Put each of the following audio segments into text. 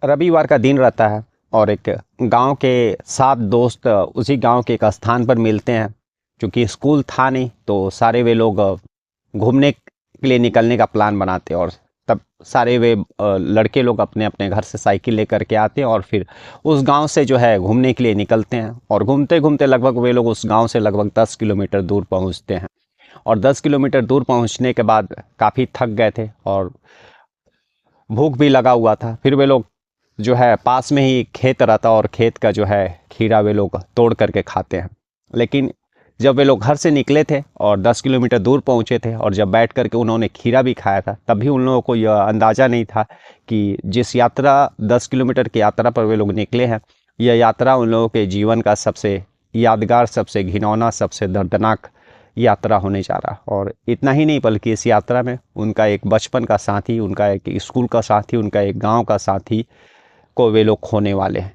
रविवार का दिन रहता है और एक गांव के 7 दोस्त उसी गांव के एक स्थान पर मिलते हैं। क्योंकि स्कूल था नहीं तो सारे वे लोग घूमने के लिए निकलने का प्लान बनाते हैं। और तब सारे वे लड़के लोग अपने अपने घर से साइकिल लेकर के आते हैं और फिर उस गांव से जो है घूमने के लिए निकलते हैं। और घूमते घूमते लगभग वे लोग उस गांव से लगभग 10 किलोमीटर दूर पहुंचते हैं। और 10 किलोमीटर दूर पहुंचने के बाद काफ़ी थक गए थे और भूख भी लगा हुआ था। फिर वे लोग जो है पास में ही खेत रहता और खेत का जो है खीरा वे लोग तोड़ करके खाते हैं। लेकिन जब वे लोग घर से निकले थे और 10 किलोमीटर दूर पहुंचे थे और जब बैठ करके उन्होंने खीरा भी खाया था, तब भी उन लोगों को यह अंदाज़ा नहीं था कि जिस यात्रा 10 किलोमीटर की यात्रा पर वे लोग निकले हैं, यह यात्रा उन लोगों के जीवन का सबसे यादगार, सबसे घिनौना, सबसे दर्दनाक यात्रा होने जा रहा। और इतना ही नहीं बल्कि इस यात्रा में उनका एक बचपन का साथी, उनका एक स्कूल का साथी, उनका एक गाँव का साथी को वे लोग खोने वाले हैं।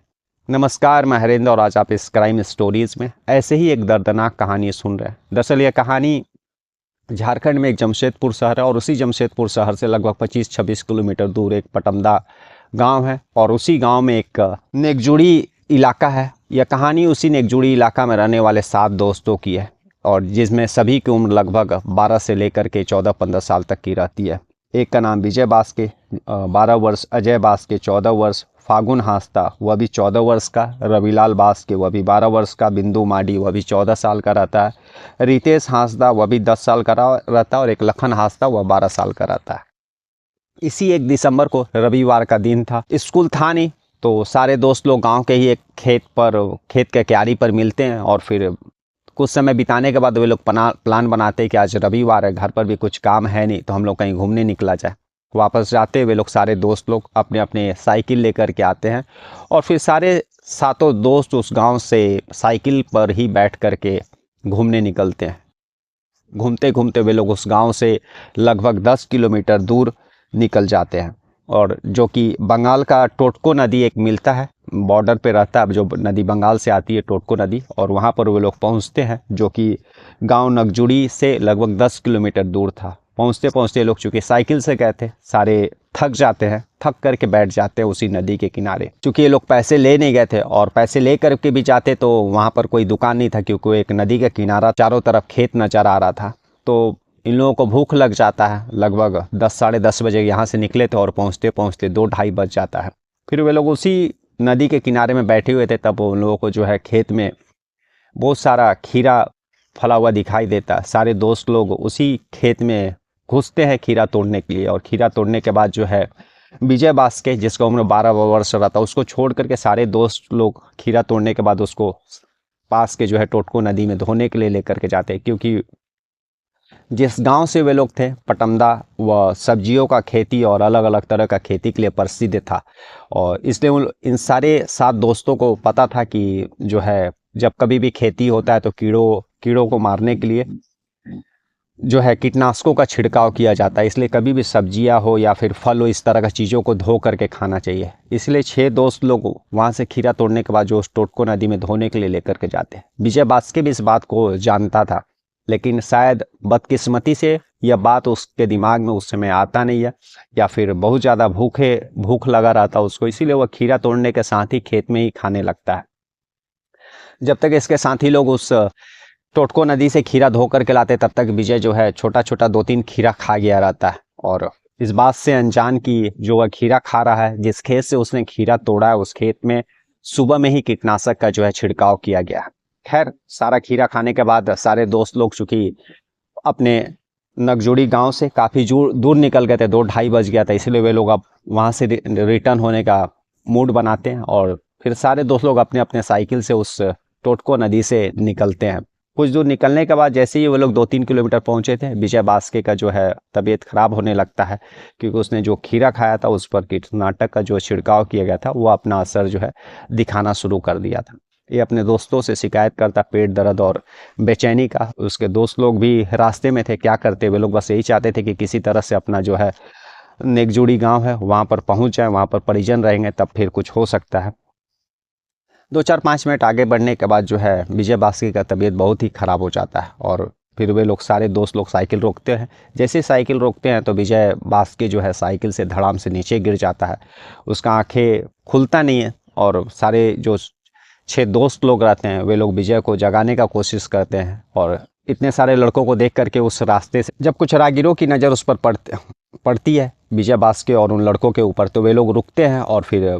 नमस्कार, मैं हरेंद्र और आज आप इस क्राइम स्टोरीज़ में ऐसे ही एक दर्दनाक कहानी सुन रहे हैं। दरअसल यह कहानी झारखंड में एक जमशेदपुर शहर है और उसी जमशेदपुर शहर से लगभग 25-26 किलोमीटर दूर एक पटमदा गांव है और उसी गांव में एक नेकजुड़ी इलाका है। यह कहानी उसी नेकजुड़ी इलाका में रहने वाले 7 दोस्तों की है और जिसमें सभी की उम्र लगभग 12 से लेकर के 14-15 साल तक की रहती है। एक का नाम विजय बास्के 12 वर्ष, अजय बास्के 14 वर्ष, फागुन हांसदा वह भी 14 वर्ष का, रविलाल बास्के वह भी 12 वर्ष का, बिंदु माडी वह भी 14 साल का रहता है, रितेश हांसदा वह भी 10 साल का रहता है और एक लखन हांसदा वह 12 साल का रहता है। इसी 1 दिसंबर को रविवार का दिन था। स्कूल था नहीं तो सारे दोस्त लोग गाँव के ही एक खेत के क्यारी पर मिलते हैं और फिर कुछ समय बिताने के बाद वे लोग प्लान बनाते हैं कि आज रविवार है, घर पर भी कुछ काम है नहीं तो हम लोग कहीं घूमने निकला जाए। वापस जाते वे लोग सारे दोस्त लोग अपने अपने साइकिल लेकर के आते हैं और फिर सारे 7 दोस्त उस गांव से साइकिल पर ही बैठ करके घूमने निकलते हैं। घूमते घूमते वे लोग उस गांव से लगभग 10 किलोमीटर दूर निकल जाते हैं और जो कि बंगाल का टोटको नदी एक मिलता है, बॉर्डर पे रहता है जो नदी बंगाल से आती है, टोटको नदी, और वहाँ पर वे लोग पहुँचते हैं जो कि गांव नगजुड़ी से लगभग 10 किलोमीटर दूर था। पहुँचते पहुँचते लोग चूँकि साइकिल से गए थे, सारे थक जाते हैं, थक करके बैठ जाते हैं उसी नदी के किनारे। चूँकि ये लोग पैसे ले नहीं गए थे और पैसे ले करके भी जाते तो वहाँ पर कोई दुकान नहीं था क्योंकि एक नदी का किनारा, चारों तरफ खेत नज़र आ रहा था। तो इन लोगों को भूख लग जाता है। लगभग 10 साढ़े 10 बजे यहाँ से निकले थे और पहुँचते पहुँचते 2-2:30 बज जाता है। फिर वे लोग उसी नदी के किनारे में बैठे हुए थे, तब उन लोगों को जो है खेत में बहुत सारा खीरा फला हुआ दिखाई देता है। सारे दोस्त लोग उसी खेत में घुसते हैं खीरा तोड़ने के लिए और खीरा तोड़ने के बाद जो है विजय बास्के जिसका उम्र 12 वर्ष रहा था उसको छोड़ करके सारे दोस्त लोग खीरा तोड़ने के बाद उसको पास के जो है टोटको नदी में धोने के लिए लेकर के जाते हैं। क्योंकि जिस गांव से वे लोग थे पटमदा, वह सब्जियों का खेती और अलग अलग तरह का खेती के लिए प्रसिद्ध था और इसलिए इन सारे 7 दोस्तों को पता था कि जो है जब कभी भी खेती होता है तो कीड़ों को मारने के लिए जो है कीटनाशकों का छिड़काव किया जाता है। इसलिए कभी भी सब्जियां हो या फिर फल हो, इस तरह का चीज़ों को धो करके खाना चाहिए। इसलिए 6 दोस्त लोग वहाँ से खीरा तोड़ने के बाद जो उस टोटको नदी में धोने के लिए लेकर के जाते हैं। विजय बास्के भी इस बात को जानता था लेकिन शायद बदकिस्मती से यह बात उसके दिमाग में उस समय आता नहीं है या फिर बहुत ज़्यादा भूख लगा रहता उसको, इसीलिए वह खीरा तोड़ने के साथ ही खेत में ही खाने लगता है। जब तक इसके साथी लोग उस टोटको नदी से खीरा धो करके लाते तब तक विजय जो है छोटा छोटा 2-3 खीरा खा गया रहता है और इस बात से अनजान कि जो वह खीरा खा रहा है, जिस खेत से उसने खीरा तोड़ा है उस खेत में सुबह में ही कीटनाशक का जो है छिड़काव किया गया। खैर, सारा खीरा खाने के बाद सारे दोस्त लोग चूँकि अपने नगजुड़ी गांव से काफ़ी दूर निकल गए थे, 2-2:30 बज गया था, इसलिए वे लोग अब वहाँ से रिटर्न होने का मूड बनाते हैं और फिर सारे दोस्त लोग अपने अपने साइकिल से उस टोटको नदी से निकलते हैं। कुछ दूर निकलने के बाद जैसे ही वो लोग 2-3 किलोमीटर पहुँचे थे, विजय बास्के का जो है तबीयत खराब होने लगता है क्योंकि उसने जो खीरा खाया था उस पर कीटनाशक का जो छिड़काव किया गया था वो अपना असर जो है दिखाना शुरू कर दिया था। ये अपने दोस्तों से शिकायत करता पेट दर्द और बेचैनी का। उसके दोस्त लोग भी रास्ते में थे, क्या करते, वे लोग बस यही चाहते थे कि किसी तरह से अपना जो है नेकजुड़ी गांव है वहां पर पहुंच जाए, वहां पर परिजन रहेंगे तब फिर कुछ हो सकता है। 2-4-5 मिनट आगे बढ़ने के बाद जो है विजय बास्के का तबीयत बहुत ही ख़राब हो जाता है और फिर वे लोग सारे दोस्त लोग साइकिल रोकते हैं। जैसे साइकिल रोकते हैं तो विजय बास्के जो है साइकिल से धड़ाम से नीचे गिर जाता है। उसका आंखें खुलता नहीं है और सारे जो 6 दोस्त लोग रहते हैं वे लोग विजय को जगाने का कोशिश करते हैं। और इतने सारे लड़कों को देख करके उस रास्ते से जब कुछ राहगीरों की नज़र उस पर पड़ती है विजय बास्के और उन लड़कों के ऊपर, तो वे लोग रुकते हैं और फिर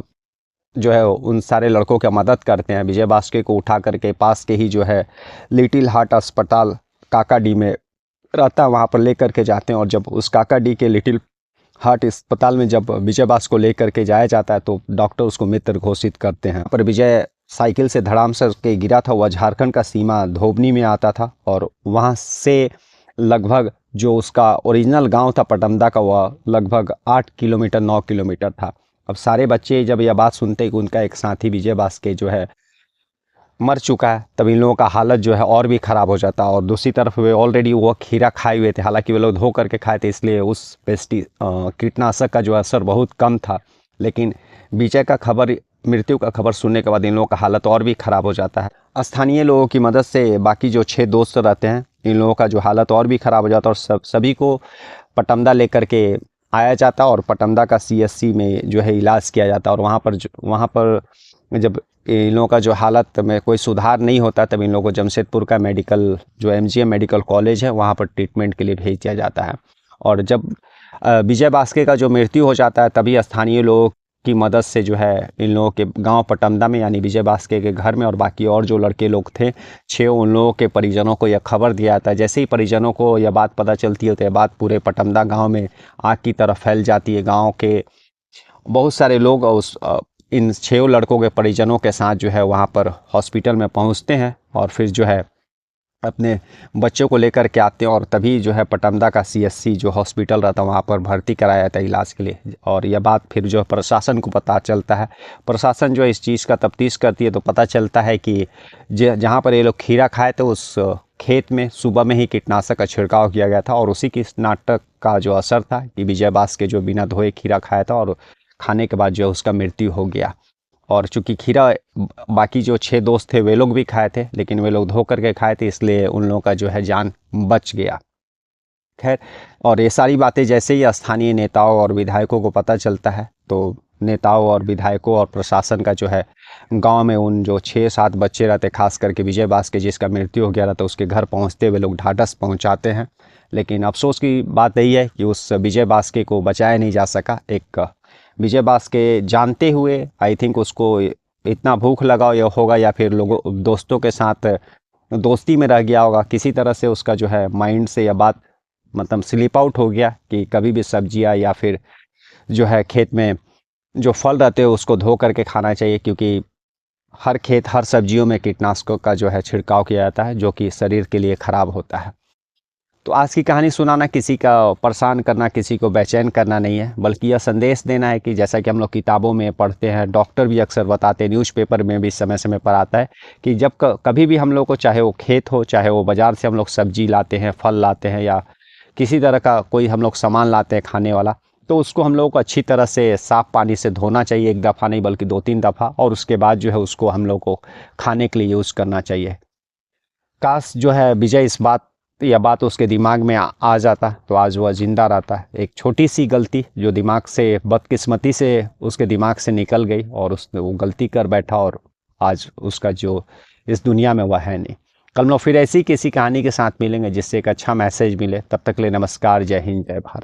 जो है उन सारे लड़कों की मदद करते हैं। विजय बास्के को उठा करके पास के ही जो है लिटिल हार्ट अस्पताल काकाडी में रहता है वहाँ पर ले करके जाते हैं। और जब उस काकाडी के लिटिल हार्ट अस्पताल में जब विजय बास को लेकर के जाया जाता है तो डॉक्टर उसको मृत घोषित करते हैं। पर विजय साइकिल से धड़ाम से के गिरा था। वह झारखंड का सीमा धोबनी में आता था और वहाँ से लगभग जो उसका ओरिजिनल गांव था पटमदा का, वह लगभग 8 किलोमीटर 9 किलोमीटर था। अब सारे बच्चे जब यह बात सुनते कि उनका एक साथी विजय बास्के जो है मर चुका है, तब इन लोगों का हालत जो है और भी ख़राब हो जाता। और दूसरी तरफ वे ऑलरेडी वो खीरा खाए हुए थे, हालांकि वे लोग धो करके खाए थे, इसलिए उस कीटनाशक का जो असर बहुत कम था। लेकिन विजय का मृत्यु का खबर सुनने के बाद इन लोगों का हालत और भी ख़राब हो जाता है। स्थानीय लोगों की मदद से बाकी जो 6 दोस्त रहते हैं इन लोगों का जो हालत और भी ख़राब हो जाता है और सभी को पटमदा लेकर के आया जाता और पटमदा का CSC में जो है इलाज किया जाता। और वहाँ पर जब इन लोगों का जो हालत में कोई सुधार नहीं होता तब इन लोगों को जमशेदपुर का मेडिकल जो MGM मेडिकल कॉलेज है वहाँ पर ट्रीटमेंट के लिए भेज दिया जाता है। और जब विजय बास्के का जो मृत्यु हो जाता है तभी स्थानीय लोगों की मदद से जो है इन लोगों के गांव पटमदा में यानी विजय बास्के के घर में और बाकी और जो लड़के लोग थे 6, उन लोगों के परिजनों को यह खबर दिया जाता है। जैसे ही परिजनों को यह बात पता चलती है तो यह बात पूरे पटमदा गांव में आग की तरफ फैल जाती है। गांव के बहुत सारे लोग इन 6 लड़कों के परिजनों के साथ जो है वहाँ पर हॉस्पिटल में पहुँचते हैं और फिर जो है अपने बच्चों को लेकर के आते हैं। और तभी जो है पटमदा का CSC जो हॉस्पिटल रहता है वहाँ पर भर्ती कराया जाता है इलाज के लिए। और यह बात फिर जो प्रशासन को पता चलता है, प्रशासन जो इस चीज़ का तफ्तीश करती है तो पता चलता है कि जहाँ पर ये लोग खीरा खाए थे उस खेत में सुबह में ही कीटनाशक का छिड़काव किया गया था। और उसी कीटनाशक का जो असर था कि विजय बास्के जो बिना धोए खीरा खाया था और खाने के बाद जो है उसका मृत्यु हो गया। और चूँकि खीरा बाकी जो 6 दोस्त थे वे लोग भी खाए थे, लेकिन वे लोग धो करके खाए थे, इसलिए उन लोगों का जो है जान बच गया। खैर, और ये सारी बातें जैसे ही स्थानीय नेताओं और विधायकों को पता चलता है तो नेताओं और विधायकों और प्रशासन का जो है गांव में उन जो 6-7 बच्चे रहते, खास करके विजय बास्के जिसका मृत्यु हो गया रहता, उसके घर पहुंचते हुए लोग ढाढ़स पहुंचाते हैं। लेकिन अफसोस की बात यही है कि उस विजय बास्के को बचाया नहीं जा सका। एक विजय बास्के जानते हुए आई थिंक उसको इतना भूख लगा होगा या फिर लोगों दोस्तों के साथ दोस्ती में रह गया होगा, किसी तरह से उसका जो है माइंड से यह बात मतलब स्लिप आउट हो गया कि कभी भी सब्जियां या फिर जो है खेत में जो फल रहते हैं उसको धो करके खाना चाहिए, क्योंकि हर खेत हर सब्जियों में कीटनाशकों का जो है छिड़काव किया जाता है जो कि शरीर के लिए ख़राब होता है। तो आज की कहानी सुनाना किसी का परेशान करना, किसी को बेचैन करना नहीं है, बल्कि यह संदेश देना है कि जैसा कि हम लोग किताबों में पढ़ते हैं, डॉक्टर भी अक्सर बताते हैं, न्यूज़पेपर में भी समय समय पर आता है कि जब कभी भी हम लोग को, चाहे वो खेत हो, चाहे वो बाज़ार से हम लोग सब्जी लाते हैं, फल लाते हैं या किसी तरह का कोई हम लोग सामान लाते हैं खाने वाला, तो उसको हम लोगों को अच्छी तरह से साफ़ पानी से धोना चाहिए, एक दफ़ा नहीं बल्कि 2-3 दफ़ा, और उसके बाद जो है उसको हम लोग को खाने के लिए यूज़ करना चाहिए। काश जो है विजय यह बात उसके दिमाग में आ जाता तो आज वह ज़िंदा रहता। एक छोटी सी गलती जो दिमाग से बदकिस्मती से उसके दिमाग से निकल गई और उसने वो गलती कर बैठा और आज उसका जो इस दुनिया में वह है नहीं। कल हम लोग फिर ऐसी किसी कहानी के साथ मिलेंगे जिससे एक अच्छा मैसेज मिले। तब तक के लिए नमस्कार, जय हिंद, जय भारत।